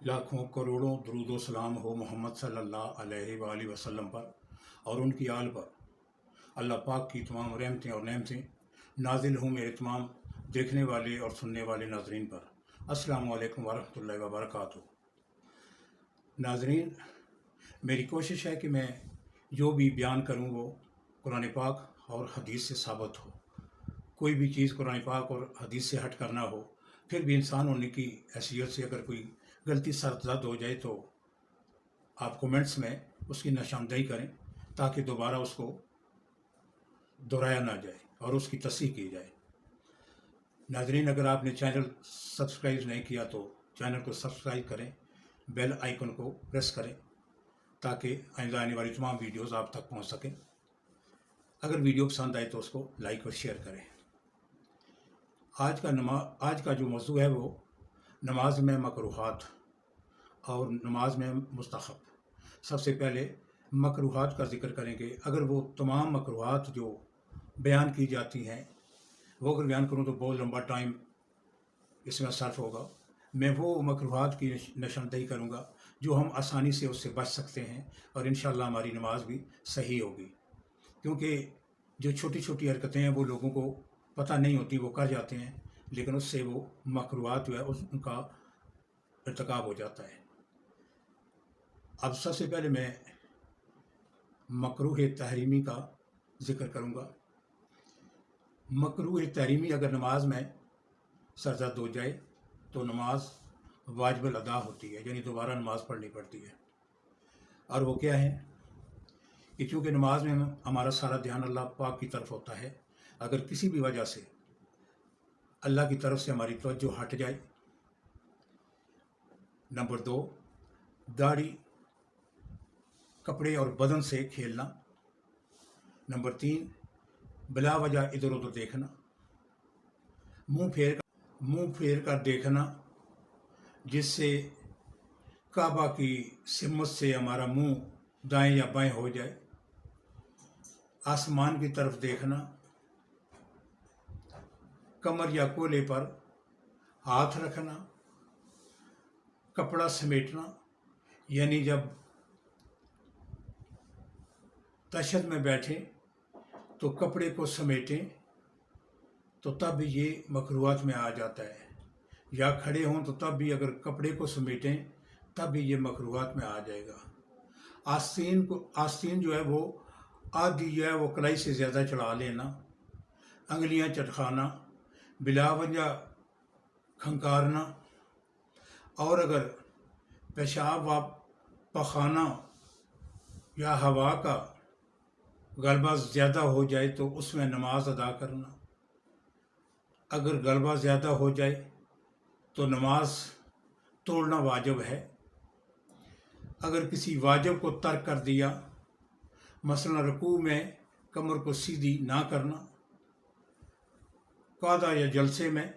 लाखों करोड़ों दरूद व सलाम हो मोहम्मद सल्लल्लाहु अलैहि वसल्लम पर और उनकी आल पर। अल्लाह पाक की तमाम रहमतें और नेमतें नाजिल हों मेरे तमाम देखने वाले और सुनने वाले नाजरीन पर। अस्सलामु अलैकुम वरहमतुल्लाहि व बरकातुहू। नाजरीन, मेरी कोशिश है कि मैं जो भी बयान करूँ वो कुरान पाक और हदीस से साबित हो। कोई भी चीज़ कुरान पाक और हदीस से हट कर ना हो। फिर भी इंसान होने की हैसियत से अगर कोई गलती सरजद हो जाए तो आप कमेंट्स में उसकी निशानदेही करें ताकि दोबारा उसको दोहराया ना जाए और उसकी तस्हीह की जाए। नाजरीन, अगर आपने चैनल सब्सक्राइब नहीं किया तो चैनल को सब्सक्राइब करें, बेल आइकन को प्रेस करें ताकि आइंदा आने वाली तमाम वीडियोस आप तक पहुंच सकें। अगर वीडियो पसंद आए तो उसको लाइक और शेयर करें। आज का जो मौजू है वो नमाज में मकरूहात और नमाज में मुस्तहब। सबसे पहले मकरूहात का जिक्र करेंगे। अगर वो तमाम मकरूहात जो बयान की जाती हैं वो अगर बयान करूँ तो बहुत लंबा टाइम इसमें सर्फ होगा। मैं वो मकरूहात की निशानदेही करूँगा जो हम आसानी से उससे बच सकते हैं और इंशाअल्लाह हमारी नमाज भी सही होगी। क्योंकि जो छोटी छोटी हरकतें हैं वो लोगों को पता नहीं होती, वो कर जाते हैं, लेकिन उससे वो मकरूहात जो है उनका इर्तिकाब हो जाता है। अब सबसे पहले मैं मकरूह तहरीमी का जिक्र करूँगा। मकरूह तहरीमी अगर नमाज में सरजद हो जाए तो नमाज वाजिबुल अदा होती है, यानी दोबारा नमाज पढ़नी पड़ती है। और वो क्या है कि चूँकि नमाज में हमारा सारा ध्यान अल्लाह पाक की तरफ होता है, अगर किसी भी वजह से अल्लाह की तरफ से हमारी तवज्जो हट जाए। नंबर 2, दाढ़ी, कपड़े और बदन से खेलना। नंबर 3, बिला वजह इधर उधर देखना, मुंह फेर कर देखना जिससे काबा की सिमत से हमारा मुंह दाएं या बाएं हो जाए। आसमान की तरफ देखना, कमर या कोले पर हाथ रखना, कपड़ा समेटना, यानी जब तशहद में बैठे तो कपड़े को समेटें तो तब ये मकरूहात में आ जाता है, या खड़े हों तो तब भी अगर कपड़े को समेटें तब भी ये मकरूहात में आ जाएगा। आस्तीन जो है वो आधी जो है वो कलाई से ज़्यादा चढ़ा लेना, अंगलियां चटखाना, बिला वजह खंकारना, और अगर पेशाब व पखाना या हवा का गलबा ज़्यादा हो जाए तो उसमें नमाज अदा करना। अगर गलबा ज़्यादा हो जाए तो नमाज तोड़ना वाजिब है। अगर किसी वाजिब को तर्क कर दिया, मसलन रुकू में कमर को सीधी ना करना, कादा या जलसे में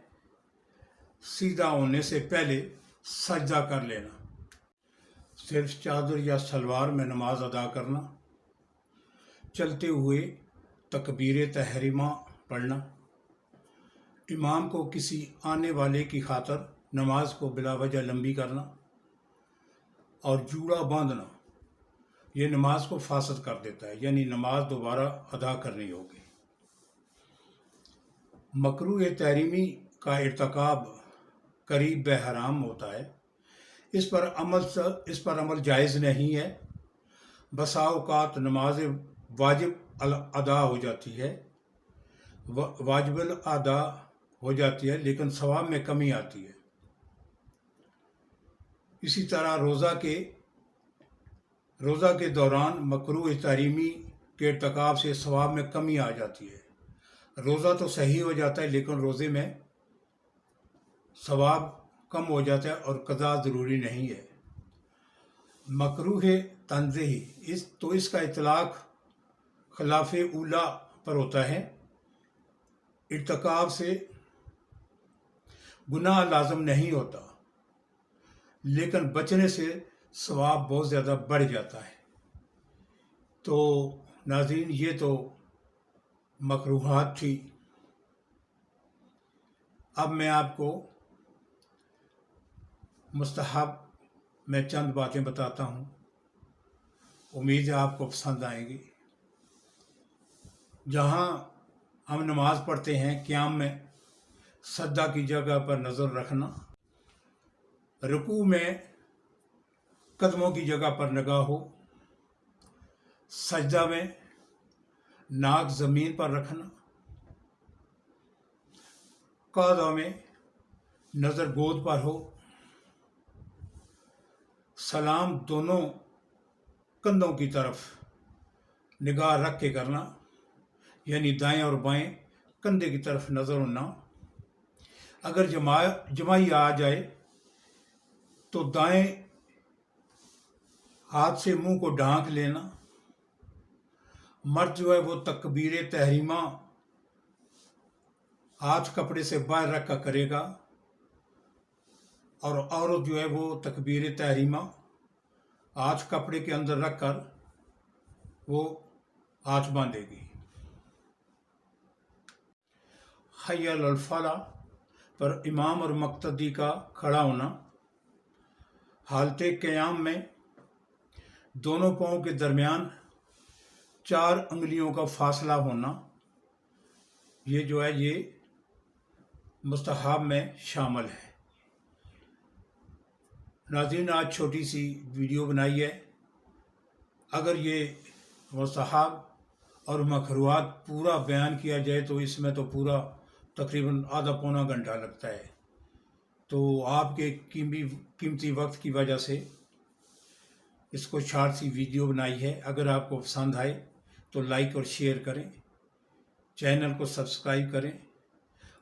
सीधा होने से पहले सजदा कर लेना, सिर्फ चादर या सलवार में नमाज अदा करना, चलते हुए तकबीर तहरीमा पढ़ना, इमाम को किसी आने वाले की खातर नमाज को बिला वजह लंबी करना और जूड़ा बांधना, ये नमाज को फासद कर देता है, यानी नमाज दोबारा अदा करनी होगी। मकरूह तहरीमी का इर्तिकाब करीब हराम होता है। इस पर अमल जायज़ नहीं है। बसा औक़ात नमाज वाजिब अदा हो जाती है, वाजिबुल अदा हो जाती है, लेकिन सवाब में कमी आती है। इसी तरह रोज़ा के दौरान मकरूह तहरीमी के इर्तिकाब से सवाब में कमी आ जाती है। रोज़ा तो सही हो जाता है लेकिन रोज़े में सवाब कम हो जाता है और कज़ा ज़रूरी नहीं है। मकरूह तंज़ीही इसका इतलाक़ खिलाफ़ उला पर होता है। इर्तिकाब से गुनाह लाज़िम नहीं होता, लेकिन बचने से सवाब बहुत ज़्यादा बढ़ जाता है। तो नाज़रीन, ये तो मकरूहात थी। अब मैं आपको मुस्तहब मैं चंद बातें बताता हूँ, उम्मीद है आपको पसंद आएंगी। जहाँ हम नमाज़ पढ़ते हैं, क़याम में सज्दा की जगह पर नज़र रखना, रुकू में कदमों की जगह पर निगाह हो, सजदा में नाक ज़मीन पर रखना, क़ादा में नज़र गोद पर हो, सलाम दोनों कंधों की तरफ निगाह रख के करना, यानी दाएं और बाएं कंधे की तरफ नज़र होना। अगर जमाई आ जाए तो दाएं हाथ से मुंह को ढांक लेना। मर्द जो है वो तकबीर तहरीमा हाथ कपड़े से बाहर रख कर करेगा, और औरत जो है वो तकबीर तहरीमा हाथ कपड़े के अंदर रख कर वो हाथ बांधेगी। हय्या अलल फलाह पर इमाम और मक्तदी का खड़ा होना, हालते क़याम में दोनों पाँव के दरमियान 4 अंगुलियों का फासला होना, ये जो है ये मुस्तहब में शामिल है। नाज़रीन, आज छोटी सी वीडियो बनाई है। अगर ये मुस्तहब और मकरूहात पूरा बयान किया जाए तो इसमें तो पूरा तकरीबन आधा पौना घंटा लगता है। तो आपके कीमती वक्त की वजह से इसको शॉर्ट सी वीडियो बनाई है। अगर आपको पसंद आए तो लाइक और शेयर करें, चैनल को सब्सक्राइब करें,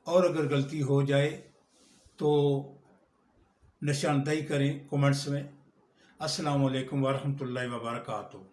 और अगर गलती हो जाए तो निशानदेही करें कमेंट्स में। अस्सलामु अलैकुम वरहमतुल्लाहि वबरकातुहू।